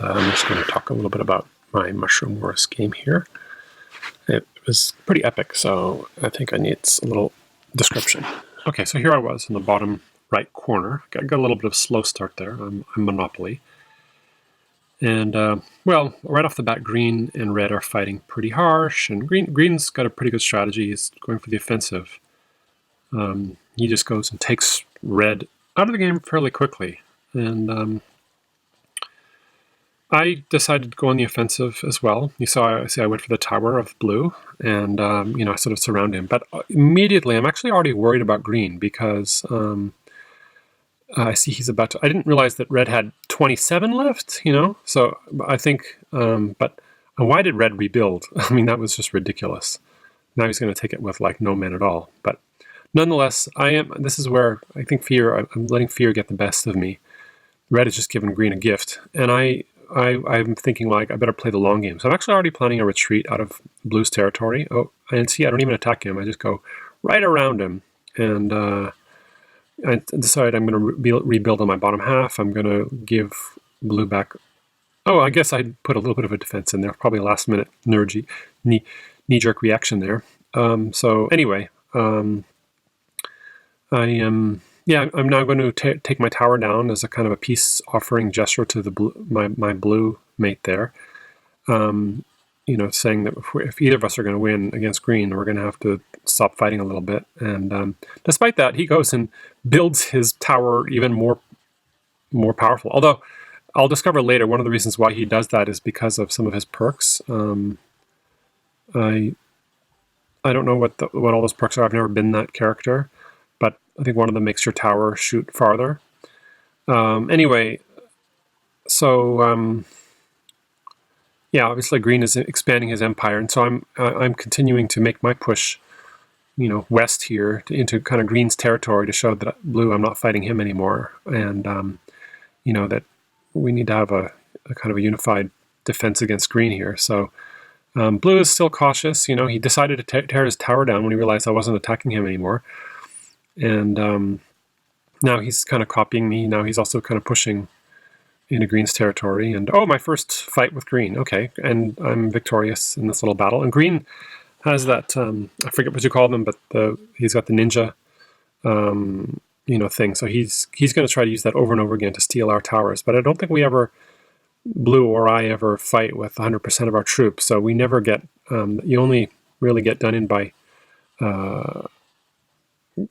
I'm just going to talk a little bit about my Mushroom Wars game here. It was pretty epic, so I think I need a little description. Okay, so here I was in the bottom right corner. Got a little bit of a slow start there. I'm Monopoly. And, well, right off the bat, green and red are fighting pretty harsh, and green's got a pretty good strategy. He's going for the offensive. He just goes and takes red out of the game fairly quickly. And I decided to go on the offensive as well. You saw, I went for the tower of blue, and I sort of surround him. But immediately, I'm actually already worried about green because I see he's about to. I didn't realize that red had 27 left. So I think. But why did red rebuild? I mean, that was just ridiculous. Now he's going to take it with like no men at all. But nonetheless, This is where I think fear. I'm letting fear get the best of me. Red has just given green a gift, and I'm thinking like I better play the long game. So I'm actually already planning a retreat out of blue's territory. Oh, and see, I don't even attack him. I just go right around him, and I decide I'm going to rebuild on my bottom half. I'm going to give blue back. Oh, I guess I put a little bit of a defense in there. Probably a last minute knee-jerk reaction there. So anyway, I'm now going to take my tower down as a kind of a peace offering gesture to the my blue mate there. Saying that if either of us are going to win against green, we're going to have to stop fighting a little bit. And despite that, he goes and builds his tower even more powerful. Although I'll discover later one of the reasons why he does that is because of some of his perks. I don't know what all those perks are. I've never been that character. But I think one of them makes your tower shoot farther. Anyway, so obviously green is expanding his empire, and so I'm continuing to make my push, west here into kind of green's territory to show that blue, I'm not fighting him anymore, and that we need to have a kind of a unified defense against green here. So blue is still cautious. He decided to tear his tower down when he realized I wasn't attacking him anymore. And now he's kind of copying me. Now he's also kind of pushing into green's territory. And my first fight with green. Okay, and I'm victorious in this little battle. And green has that, I forget what you call them, but he's got the ninja, thing. So he's going to try to use that over and over again to steal our towers. But I don't think blue or I ever fight with 100% of our troops. So we never get, you only really get done in by...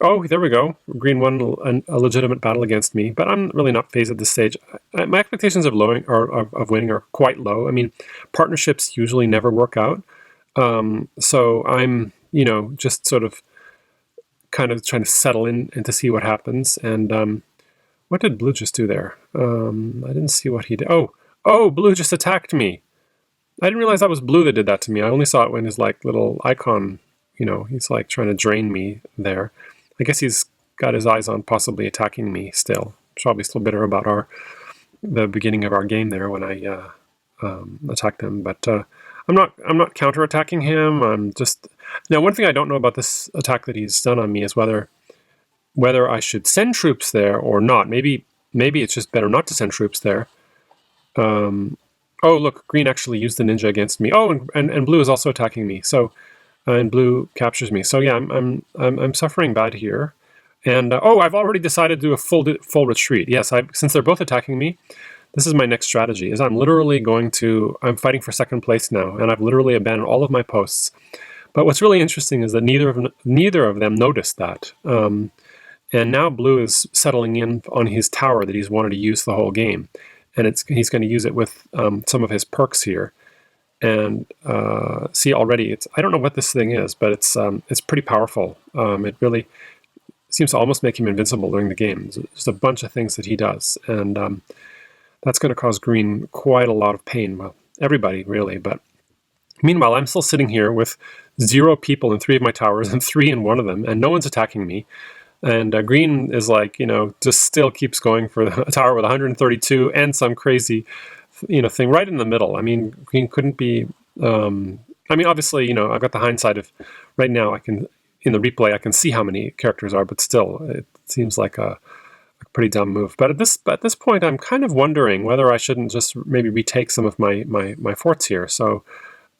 Oh, there we go. Green won a legitimate battle against me, but I'm really not phased at this stage. My expectations of winning are quite low. I mean, partnerships usually never work out. So I'm, just sort of kind of trying to settle in and to see what happens. And what did blue just do there? I didn't see what he did. Oh, blue just attacked me. I didn't realize that was blue that did that to me. I only saw it when his like little icon, he's like trying to drain me there. I guess he's got his eyes on possibly attacking me still. Probably still bitter about the beginning of our game there when I attacked him. But I'm not counterattacking him. I'm just now. One thing I don't know about this attack that he's done on me is whether I should send troops there or not. Maybe it's just better not to send troops there. Oh, look, green actually used the ninja against me. Oh, and blue is also attacking me. So. And blue captures me. So yeah, I'm suffering bad here. And I've already decided to do a full retreat. Yes, since they're both attacking me, this is my next strategy. I'm fighting for second place now, and I've literally abandoned all of my posts. But what's really interesting is that neither of them noticed that. And now blue is settling in on his tower that he's wanted to use the whole game, and he's going to use it with some of his perks here. And see already, I don't know what this thing is, but it's pretty powerful. It really seems to almost make him invincible during the game. There's a bunch of things that he does, and that's going to cause green quite a lot of pain. Well, everybody really, but meanwhile, I'm still sitting here with 0 people in 3 of my towers and 3 in one of them, and no one's attacking me. And green is like, just still keeps going for a tower with 132 and some crazy thing right in the middle. I mean, green couldn't be. Obviously, I've got the hindsight of right now. In the replay, I can see how many characters are, but still, it seems like a a pretty dumb move. But at this point, I'm kind of wondering whether I shouldn't just maybe retake some of my forts here. So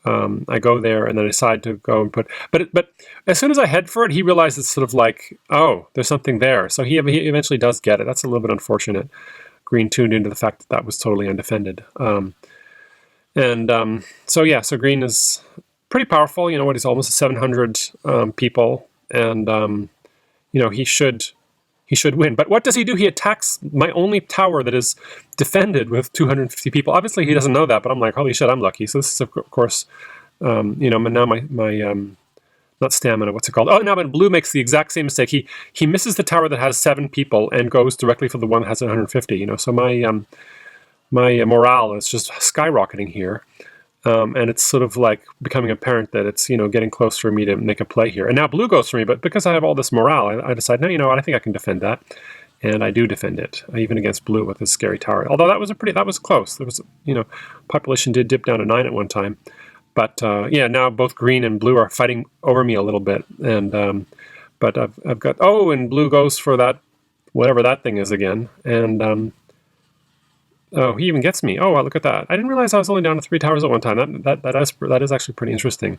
I go there and then I decide to go and put. But as soon as I head for it, he realizes sort of like, oh, there's something there. So he eventually does get it. That's a little bit unfortunate. Green tuned into the fact that that was totally undefended. So yeah, so Green is pretty powerful. You know what? He's almost 700 people, and he should win. But what does he do? He attacks my only tower that is defended with 250 people. Obviously, he doesn't know that, but I'm like, holy shit, I'm lucky. So this is, of course, now my not stamina, what's it called? Oh, no, but Blue makes the exact same mistake. He misses the tower that has 7 people and goes directly for the one that has 150. So my morale is just skyrocketing here. And it's sort of like becoming apparent that it's, getting close for me to make a play here. And now Blue goes for me, but because I have all this morale, I decide, no, you know what, I think I can defend that. And I do defend it, even against Blue with this scary tower. Although that was close. There was, population did dip down to 9 at one time. But yeah, now both Green and Blue are fighting over me a little bit. And but I've got, and Blue goes for that, whatever that thing is again. And oh, he even gets me. Oh, wow, look at that. I didn't realize I was only down to 3 towers at one time. That is actually pretty interesting.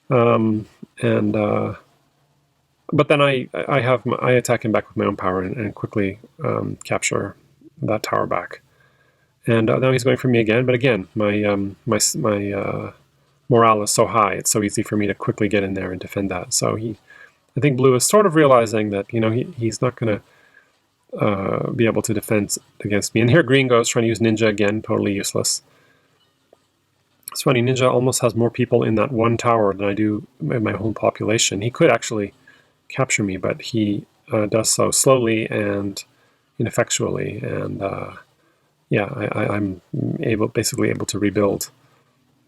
But then I attack him back with my own power and quickly capture that tower back. And now he's going for me again. But again, my morale is so high. It's so easy for me to quickly get in there and defend that. So I think Blue is sort of realizing that he's not going to be able to defend against me. And here Green goes trying to use Ninja again, totally useless. It's funny, Ninja almost has more people in that one tower than I do in my whole population. He could actually capture me, but he does so slowly and ineffectually. And yeah, I'm basically able to rebuild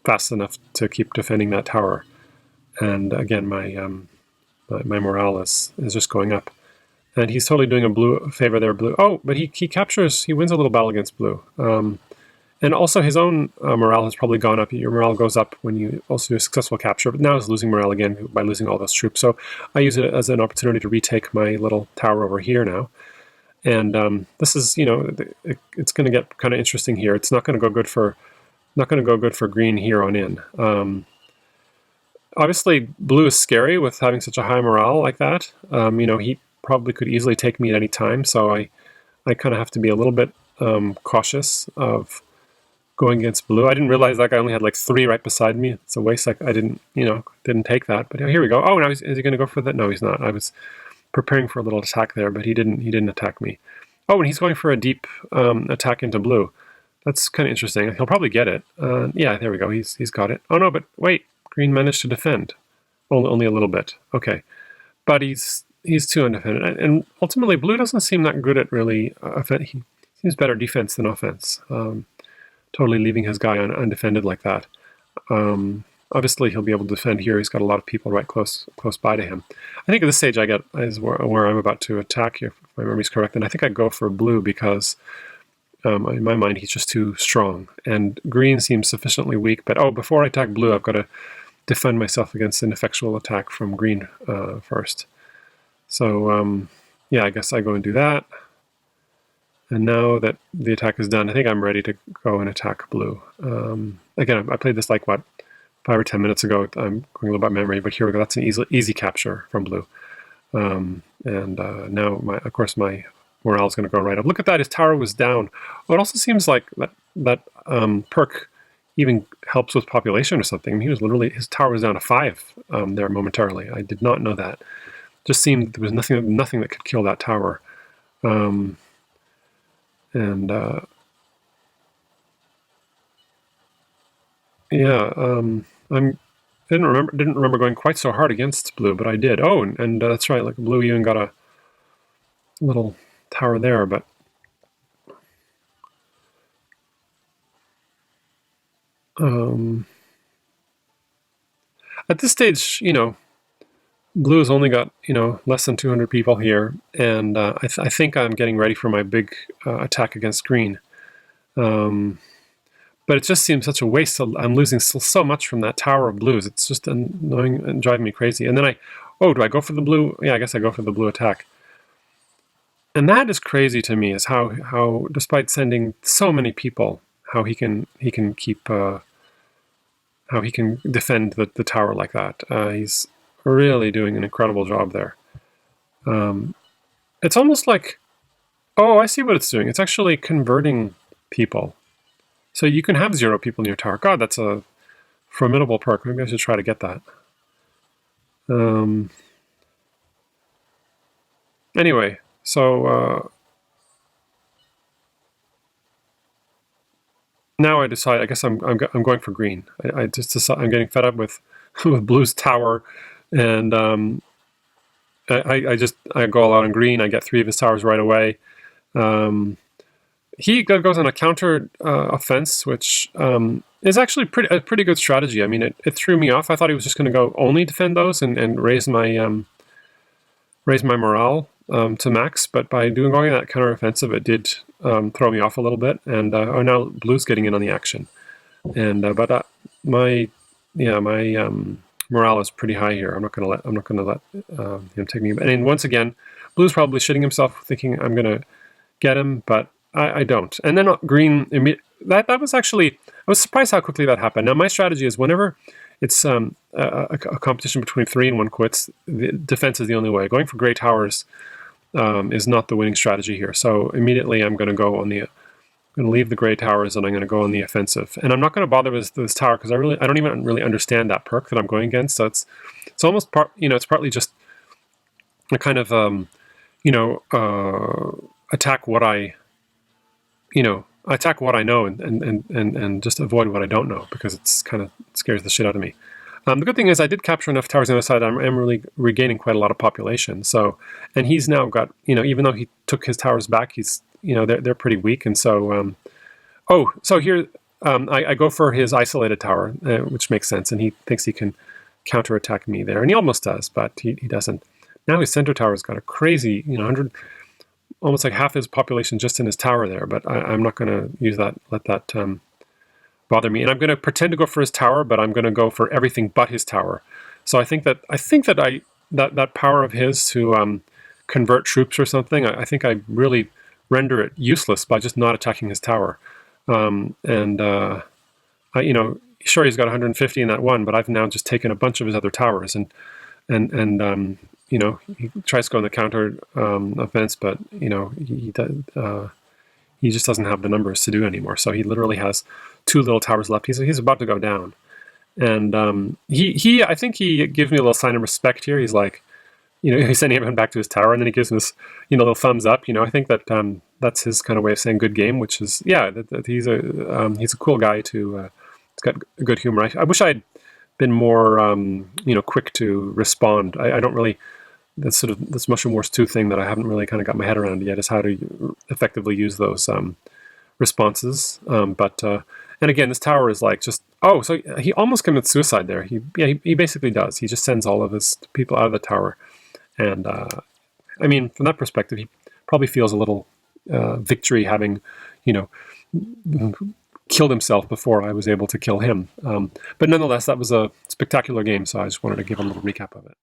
fast enough to keep defending that tower. And again, my morale is just going up. And he's totally doing a favor there, Blue. Oh, but he wins a little battle against Blue. And also his own morale has probably gone up. Your morale goes up when you also do a successful capture, but now he's losing morale again by losing all those troops. So I use it as an opportunity to retake my little tower over here now. And this is, it's going to get kind of interesting here. It's not going to go good for Green here on in. Obviously, Blue is scary with having such a high morale like that. He probably could easily take me at any time, so I kind of have to be a little bit cautious of going against Blue. I didn't realize that guy only had like 3 right beside me. It's a waste. I didn't take that. But here we go. Oh, now is he going to go for that? No, he's not. I was preparing for a little attack there, but he didn't attack me. Oh, and he's going for a deep attack into Blue. That's kind of interesting. He'll probably get it. Yeah, there we go. He's got it. Oh no, but wait, Green managed to defend. Only a little bit. Okay, but he's too undefended, and ultimately Blue doesn't seem that good at really he seems better defense than offense. Totally leaving his guy undefended like that. Obviously he'll be able to defend here. He's got a lot of people right close by to him. I think at this stage is where I'm about to attack here, if my memory's correct, and I think I'd go for Blue because in my mind he's just too strong, and Green seems sufficiently weak. But before I attack Blue, I've got to defend myself against an effectual attack from Green first. So yeah, I guess I go and do that. And now that the attack is done, I think I'm ready to go and attack Blue. Again, I played this like, 5 or 10 minutes ago. I'm going a little by memory, but here we go. That's an easy capture from Blue. Now, of course, my morale is going to go right up. Look at that. His tower was down. Oh, it also seems like that perk even helps with population or something. His tower was down to 5 there momentarily. I did not know that. Just seemed there was nothing that could kill that tower. Yeah, I didn't remember going quite so hard against Blue, but I did. Oh, and that's right. Like Blue even got a little tower there, but at this stage, Blue has only got less than 200 people here, and I think I'm getting ready for my big attack against Green. But it just seems such a waste. I'm losing so much from that tower of Blues. It's just annoying and driving me crazy. And then do I go for the Blue? Yeah, I guess I go for the Blue attack. And that is crazy to me, is how despite sending so many people, how he can keep how he can defend the tower like that. He's really doing an incredible job there. It's almost like, oh, I see what it's doing. It's actually converting people. So you can have 0 people in your tower. God, that's a formidable perk. Maybe I should try to get that. Anyway, so now I decide. I guess I'm going for green. I just decide, I'm getting fed up with with blue's tower, and I go all out on green. I get 3 of his towers right away. He goes on a counter offense, which is actually a pretty good strategy. I mean, it threw me off. I thought he was just going to go only defend those and raise my morale to max. But by going that counter offensive, it did throw me off a little bit. And oh, now blue's getting in on the action. And but my morale is pretty high here. I'm not going to let him take me. And once again, blue's probably shitting himself, thinking I'm going to get him, but I don't. And then green, that was actually, I was surprised how quickly that happened. Now my strategy is whenever it's a competition between 3 and 1 quits, the defense is the only way. Going for gray towers is not the winning strategy here. So immediately I'm going to go on the, I'm going to leave the gray towers and I'm going to go on the offensive. And I'm not going to bother with this tower because I don't even really understand that perk that I'm going against. So it's almost it's partly just a kind of attack what I know and just avoid what I don't know, because it's kind of scares the shit out of me. The good thing is I did capture enough towers on the other side. I'm really regaining quite a lot of population. So, and he's now got, even though he took his towers back, he's, they're pretty weak. And so, so here I go for his isolated tower, which makes sense. And he thinks he can counterattack me there. And he almost does, but he doesn't. Now his center tower's got a crazy, 100, almost like half his population just in his tower there. But I'm not going to use that, let that bother me. And I'm going to pretend to go for his tower, but I'm going to go for everything but his tower. So I think that that power of his to convert troops or something, I think I really render it useless by just not attacking his tower. Sure, he's got 150 in that one, but I've now just taken a bunch of his other towers, and he tries to go in the counter offense, but he just doesn't have the numbers to do anymore. So he literally has 2 little towers left. He's about to go down, and I think he gives me a little sign of respect here. He's like, he's sending everyone back to his tower, and then he gives him this, little thumbs up. I think that that's his kind of way of saying good game, which is that he's a cool guy to. He's got good humor. I wish I'd been more quick to respond. I don't really. That's sort of this Mushroom Wars 2 thing that I haven't really kind of got my head around yet, is how to effectively use those responses. And again, this tower is like just, so he almost commits suicide there. He basically does. He just sends all of his people out of the tower. And I mean, from that perspective, he probably feels a little victory having, killed himself before I was able to kill him. But nonetheless, that was a spectacular game, so I just wanted to give a little recap of it.